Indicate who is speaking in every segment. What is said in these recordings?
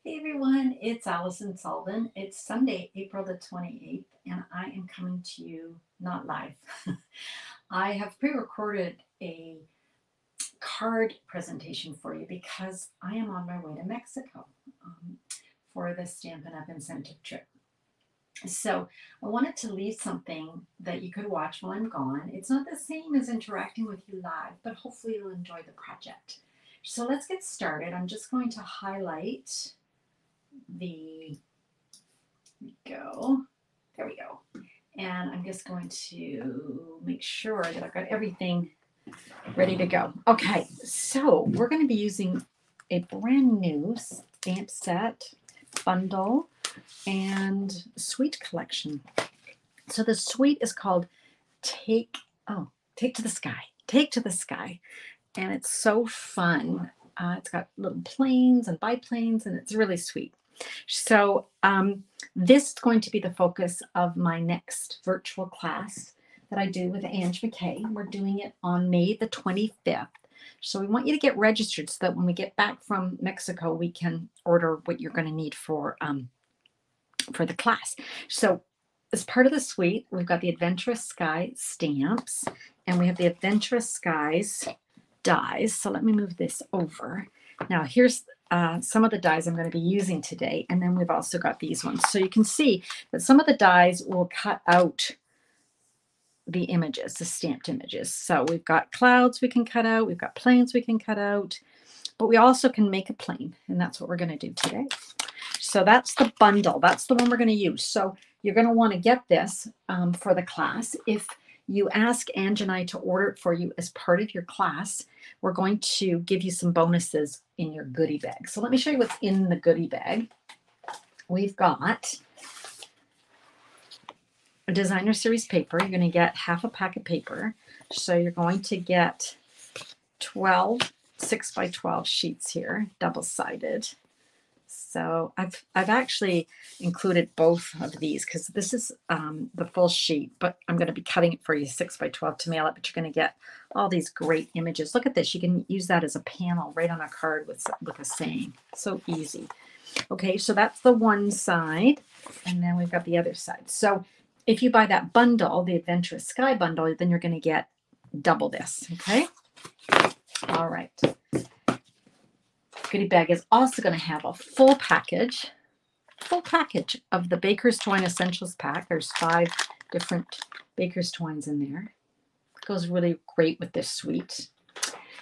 Speaker 1: Hey everyone, it's Alison Sullivan. It's Sunday, April the 28th, and I am coming to you not live. I have pre recorded a card presentation for you because I am on my way to Mexico for the Stampin' Up! Incentive trip. So I wanted to leave something that you could watch while I'm gone. It's not the same as interacting with you live, but hopefully you'll enjoy the project. So let's get started. I'm just going to highlight the go. There we go. And I'm just going to make sure that I've got everything ready to go. Okay, so we're going to be using a brand new stamp set, bundle, and suite collection. So the suite is called Take to the Sky. Take to the Sky. And it's so fun. It's got little planes and biplanes, and it's really sweet. So this is going to be the focus of my next virtual class that I do with Ange McKay. We're doing it on May the 25th. So we want you to get registered so that when we get back from Mexico, we can order what you're going to need for the class. So as part of the suite, we've got the Adventurous Sky stamps, and we have the Adventurous Skies dies. So let me move this over. Now here's some of the dies I'm going to be using today, and then we've also got these ones. So you can see that some of the dies will cut out the images, the stamped images. So we've got clouds we can cut out, we've got planes we can cut out, but we also can make a plane, and that's what we're going to do today. So that's the bundle. That's the one we're going to use. So you're going to want to get this for the class. If you ask Ange and I to order it for you as part of your class, we're going to give you some bonuses in your goodie bag. So let me show you what's in the goodie bag. We've got a designer series paper. You're going to get half a pack of paper. So you're going to get 12 6x12 sheets here, double-sided. So I've actually included both of these because this is the full sheet, but I'm going to be cutting it for you 6x12 to mail it, but you're going to get all these great images. Look at this. You can use that as a panel right on a card with a saying. So easy. Okay, so that's the one side, and then we've got the other side. So if you buy that bundle, the Adventurous Sky bundle, then you're going to get double this, okay? All right. Goodie bag is also going to have a full package of the Baker's Twine Essentials pack. There's 5 different Baker's Twines in there. It goes really great with this suite.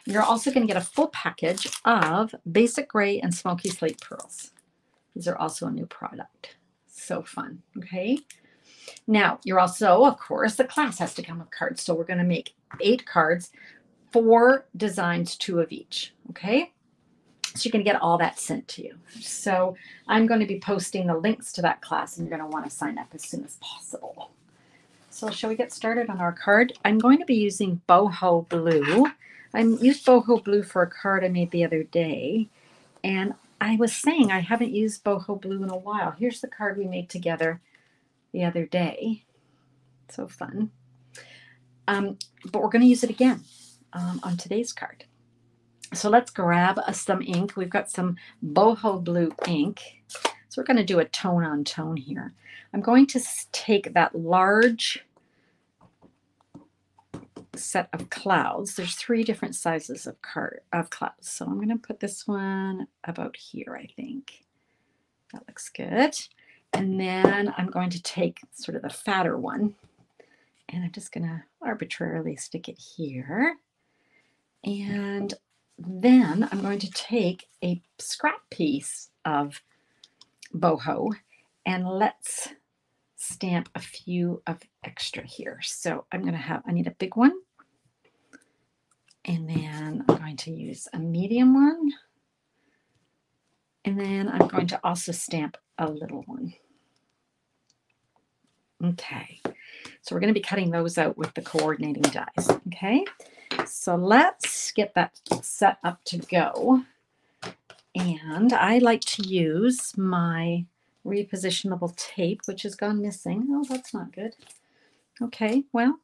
Speaker 1: You're also going to get a full package of Basic Gray and Smoky Slate Pearls. These are also a new product. So fun, okay? Now, you're also, of course, the class has to come with cards. So we're going to make 8 cards, 4 designs, 2 of each, okay? So you're going to get all that sent to you. So I'm going to be posting the links to that class, and you're going to want to sign up as soon as possible. So shall we get started on our card? I'm going to be using boho blue. I used boho blue for a card I made the other day, and I was saying I haven't used boho blue in a while. Here's the card we made together the other day. So fun. But we're going to use it again on today's card. So let's grab some ink. We've got some boho blue ink. So we're going to do a tone on tone here. I'm going to take that large set of clouds. There's 3 different sizes of clouds. So I'm going to put this one about here, I think. That looks good. And then I'm going to take sort of the fatter one, and I'm just going to arbitrarily stick it here. And then I'm going to take a scrap piece of boho, and let's stamp a few of extra here. So I need a big one, and then I'm going to use a medium one, and then I'm going to also stamp a little one. Okay, so we're going to be cutting those out with the coordinating dies. Okay, so let's get that set up to go. And I like to use my repositionable tape, which has gone missing. Oh, that's not good. Okay, well,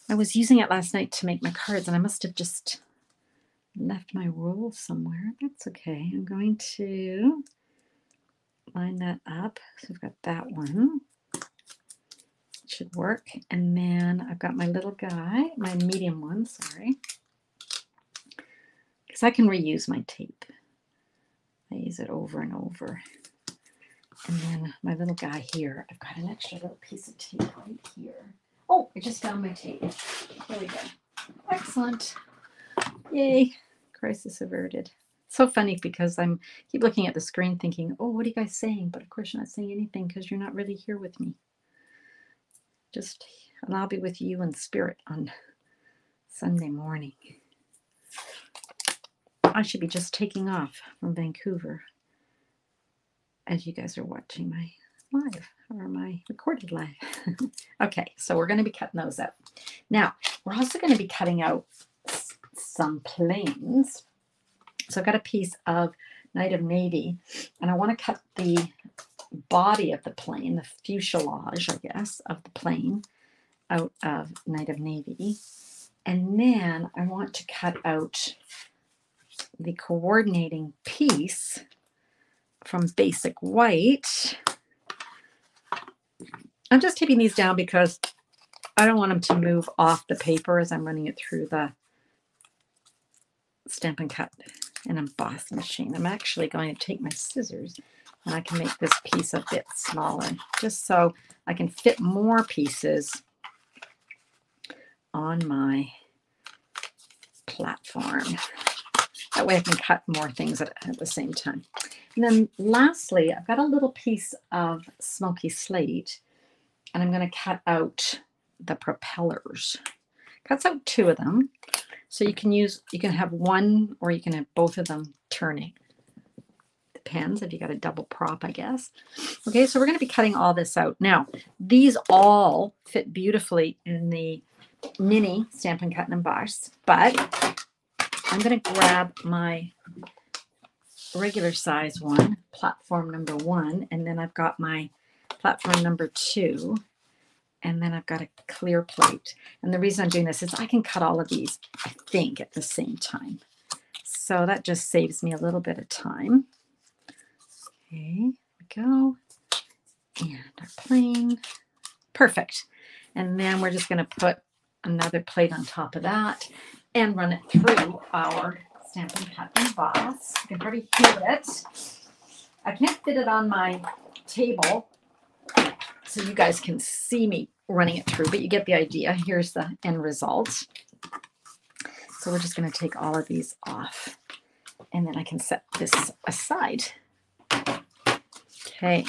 Speaker 1: I was using it last night to make my cards, and I must have just left my roll somewhere. That's okay. I'm going to line that up. So I've got that one. Should work. And then I've got my little guy, my medium one, sorry. Because I can reuse my tape. I use it over and over. And then my little guy here, I've got an extra little piece of tape right here. Oh, I just found my tape. There we go. Excellent. Yay. Crisis averted. So funny because I'm keep looking at the screen thinking, oh, what are you guys saying? But of course you're not saying anything because you're not really here with me. And I'll be with you in spirit on Sunday morning. I should be just taking off from Vancouver as you guys are watching my live or my recorded live. Okay, so we're going to be cutting those out. Now, we're also going to be cutting out some planes. So I've got a piece of Night of Navy, and I want to cut the body of the plane, the fuselage, I guess, of the plane out of Night of Navy. And then I want to cut out the coordinating piece from Basic White. I'm just taping these down because I don't want them to move off the paper as I'm running it through the Stampin' Cut and Emboss machine. I'm actually going to take my scissors and I can make this piece a bit smaller just so I can fit more pieces on my platform. That way I can cut more things at the same time. And then lastly, I've got a little piece of smoky slate and I'm going to cut out the propellers. Cuts out 2 of them. So you can have one or you can have both of them turning. Depends if you got a double prop, I guess. Okay, so we're going to be cutting all this out. Now, these all fit beautifully in the mini Stampin' Cut and Emboss, but I'm going to grab my regular size one, platform number 1, and then I've got my platform number 2, and then I've got a clear plate. And the reason I'm doing this is I can cut all of these, I think, at the same time. So that just saves me a little bit of time. Okay, there we go. And our plane. Perfect. And then we're just going to put another plate on top of that and run it through our Stampin' Cut and Emboss. You can probably hear it. I can't fit it on my table so you guys can see me running it through, but you get the idea. Here's the end result. So we're just going to take all of these off and then I can set this aside. Okay,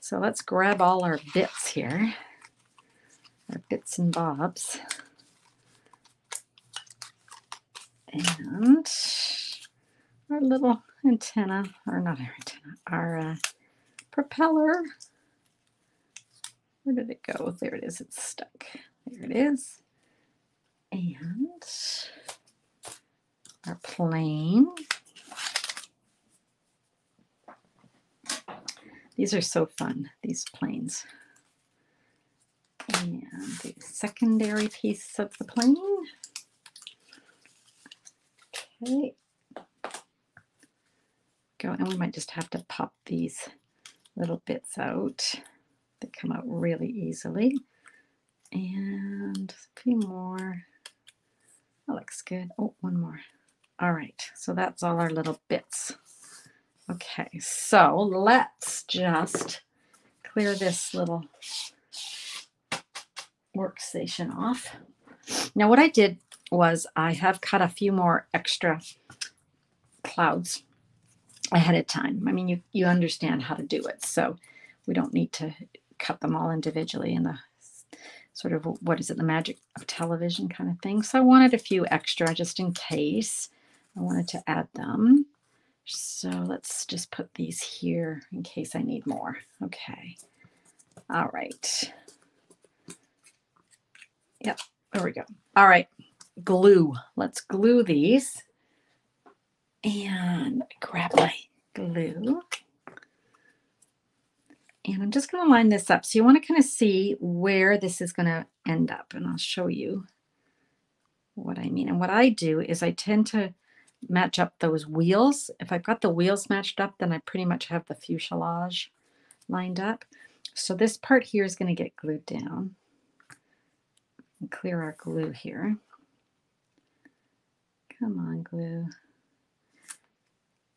Speaker 1: so let's grab all our bits here, our bits and bobs. And our little antenna, or not our antenna, our propeller. Where did it go? There it is. It's stuck. There it is. And our plane. These are so fun, these planes. And the secondary piece of the plane. Okay. Go, and we might just have to pop these little bits out. They come out really easily. And a few more. That looks good. Oh, one more. All right, so that's all our little bits. Okay, so let's just clear this little workstation off. Now what I did was I have cut a few more extra clouds ahead of time. I mean, you understand how to do it, so we don't need to cut them all individually in the sort of, what is it, the magic of television kind of thing. So I wanted a few extra just in case I wanted to add them. So let's just put these here in case I need more. Okay. All right. Yep, there we go. All right, glue. Let's glue these. And grab my glue. And I'm just going to line this up. So you want to kind of see where this is going to end up. And I'll show you what I mean. And what I do is I tend to match up those wheels. If I've got the wheels matched up, then I pretty much have the fuselage lined up. So this part here is going to get glued down. And clear our glue here. Come on, glue.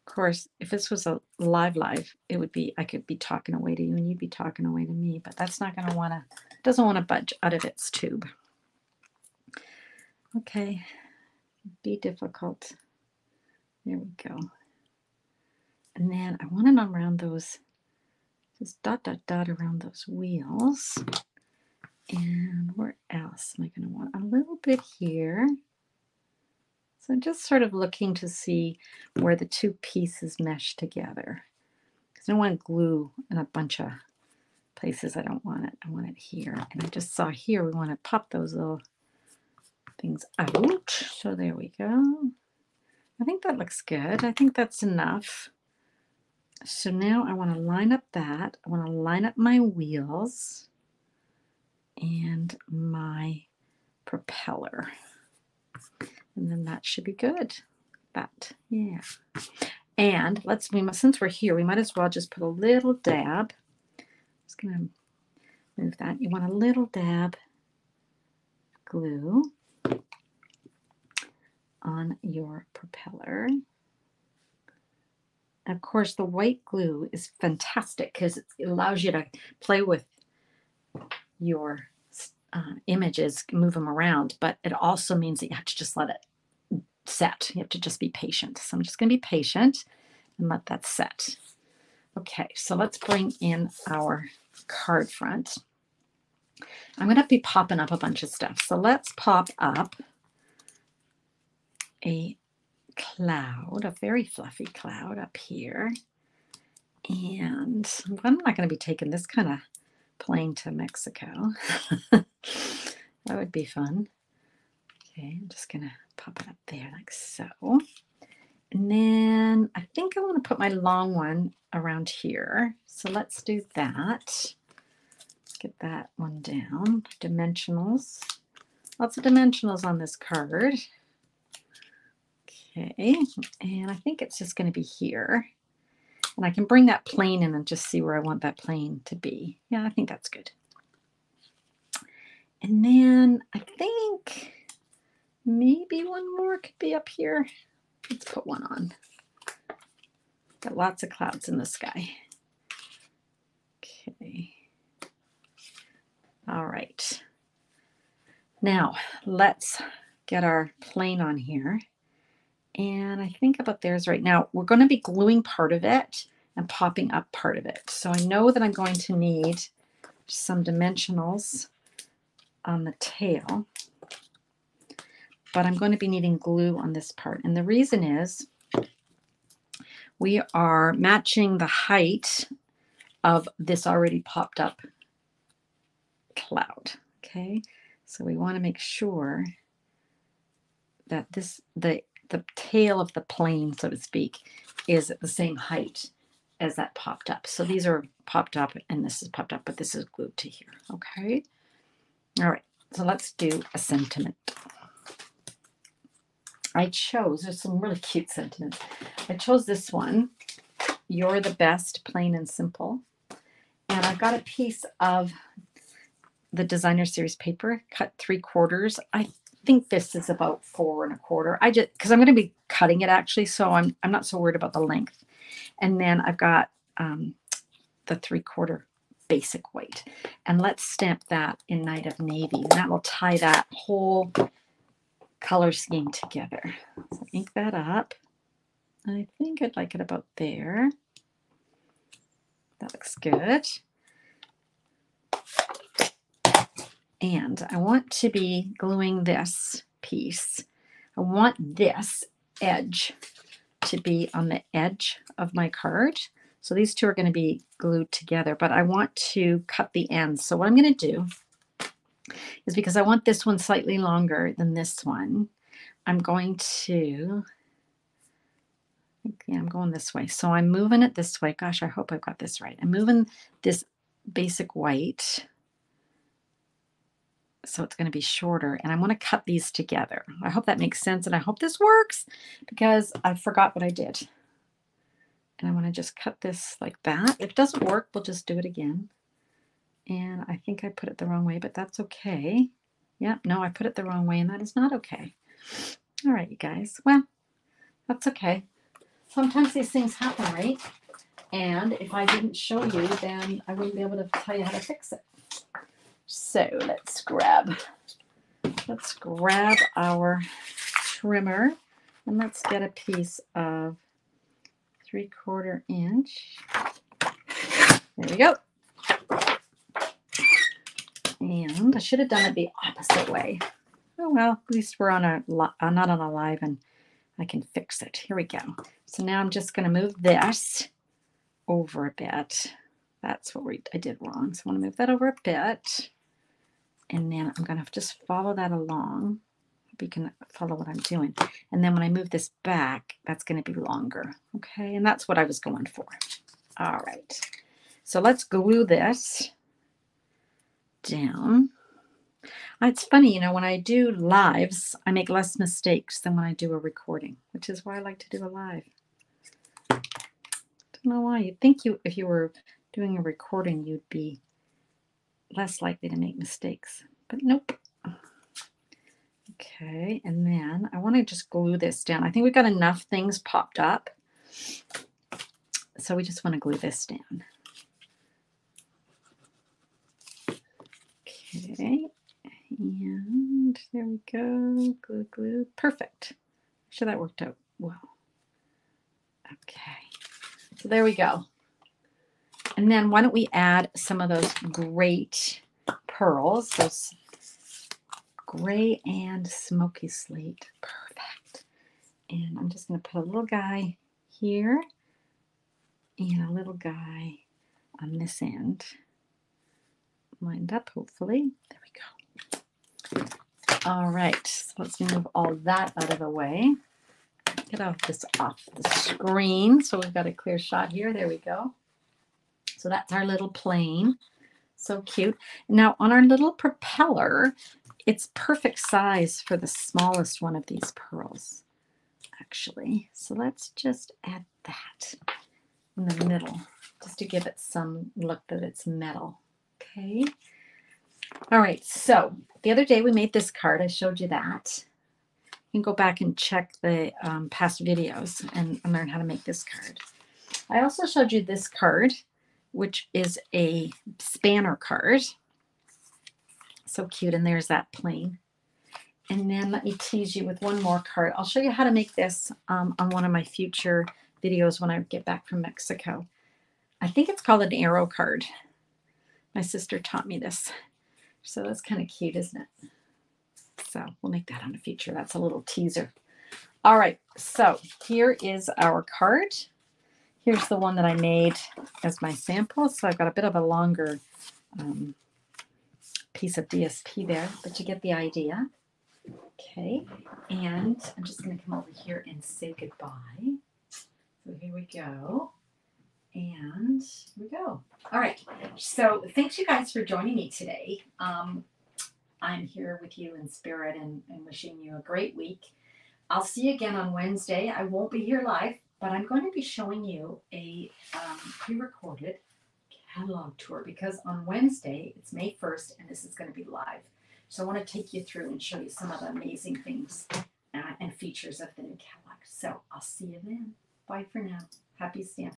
Speaker 1: Of course, if this was a live, it would be, I could be talking away to you and you'd be talking away to me, but that's not going to want to, doesn't want to budge out of its tube. Okay, be difficult. There we go. And then I want it around those, just dot, dot, dot around those wheels. And where else am I going to want? A little bit here. So I'm just sort of looking to see where the two pieces mesh together. Because I don't want glue in a bunch of places I don't want it. I want it here. And I just saw here we want to pop those little things out. So there we go. I think that looks good. I think that's enough. So now I want to line up that. I want to line up my wheels and my propeller. And then that should be good. That, yeah. And since we're here, we might as well just put a little dab. Just gonna move that. You want a little dab glue on your propeller. Of course, the white glue is fantastic because it allows you to play with your images, move them around, but it also means that you have to just let it set. You have to just be patient. So I'm just going to be patient and let that set. Okay, so let's bring in our card front. I'm going to be popping up a bunch of stuff. So let's pop up a cloud, a very fluffy cloud up here. And I'm not going to be taking this kind of plane to Mexico. That would be fun. Okay, I'm just going to pop it up there like so. And then I think I want to put my long one around here. So let's do that. Let's get that one down. Dimensionals. Lots of dimensionals on this card. Okay, and I think it's just going to be here. And I can bring that plane in and just see where I want that plane to be. Yeah, I think that's good. And then I think maybe one more could be up here. Let's put one on. Got lots of clouds in the sky. Okay. All right. Now let's get our plane on here. And I think about theirs right now. We're going to be gluing part of it and popping up part of it. So I know that I'm going to need some dimensionals on the tail, but I'm going to be needing glue on this part. And the reason is we are matching the height of this already popped up cloud. Okay, so we want to make sure that the tail of the plane, so to speak, is at the same height as that popped up. So these are popped up and this is popped up, but this is glued to here. Okay. All right. So let's do a sentiment. There's some really cute sentiments. I chose this one. You're the best, plain and simple. And I've got a piece of the designer series paper cut 3/4. I think this is about 4 1/4. Because I'm going to be cutting it actually, so I'm not so worried about the length. And then I've got the 3/4 basic white. And let's stamp that in Night of Navy. And that will tie that whole color scheme together. So ink that up. I think I'd like it about there. That looks good. And I want to be gluing this piece. I want this edge to be on the edge of my card. So these two are going to be glued together, but I want to cut the ends. So what I'm going to do is, because I want this one slightly longer than this one, I'm going to, yeah, I'm going this way. So I'm moving it this way. Gosh, I hope I've got this right. I'm moving this basic white So it's going to be shorter, and I want to cut these together. I hope that makes sense, and I hope this works because I forgot what I did. And I want to just cut this like that. If it doesn't work, we'll just do it again. And I think I put it the wrong way, but that's okay. Yep, no, I put it the wrong way, and that is not okay. All right, you guys. Well, that's okay. Sometimes these things happen, right? And if I didn't show you, then I wouldn't be able to tell you how to fix it. So let's grab our trimmer, and let's get a piece of 3/4 inch. There we go. And I should have done it the opposite way. Oh well, at least we're on not on a live, and I can fix it. Here we go. So now I'm just going to move this over a bit. That's what I did wrong. So I want to move that over a bit. And then I'm going to just follow that along. Hope you can follow what I'm doing. And then when I move this back, that's going to be longer. Okay, and that's what I was going for. All right. So let's glue this down. It's funny, you know, when I do lives, I make less mistakes than when I do a recording, which is why I like to do a live. Don't know why. You'd think if you were doing a recording, you'd be less likely to make mistakes, but nope. Okay, and then I want to just glue this down. I think we've got enough things popped up, so we just want to glue this down. Okay, and there we go. Glue, glue. Perfect. I'm sure that worked out well. Okay, so there we go. And then why don't we add some of those great pearls, those gray and smoky slate. Perfect. And I'm just going to put a little guy here and a little guy on this end. Lined up, hopefully. There we go. All right, so let's move all that out of the way. Get this off the screen. So we've got a clear shot here. There we go. So that's our little plane. So cute. Now on our little propeller, it's perfect size for the smallest one of these pearls, actually. So let's just add that in the middle, just to give it some look that it's metal. Okay. All right. So the other day we made this card. I showed you that. You can go back and check the past videos and learn how to make this card. I also showed you this card, which is a spanner card. So cute. And there's that plane. And then let me tease you with one more card. I'll show you how to make this on one of my future videos when I get back from Mexico. I think it's called an arrow card. My sister taught me this. So that's kind of cute, isn't it? So we'll make that on a feature. That's a little teaser. All right. So here is our card. Here's the one that I made as my sample. So I've got a bit of a longer piece of DSP there, but you get the idea. Okay, and I'm just going to come over here and say goodbye. So here we go. And here we go. All right. So thanks you guys for joining me today. I'm here with you in spirit and wishing you a great week. I'll see you again on Wednesday. I won't be here live, but I'm going to be showing you a pre-recorded catalog tour because on Wednesday, it's May 1st, and this is going to be live. So I want to take you through and show you some of the amazing things and features of the new catalog. So I'll see you then. Bye for now. Happy stamping.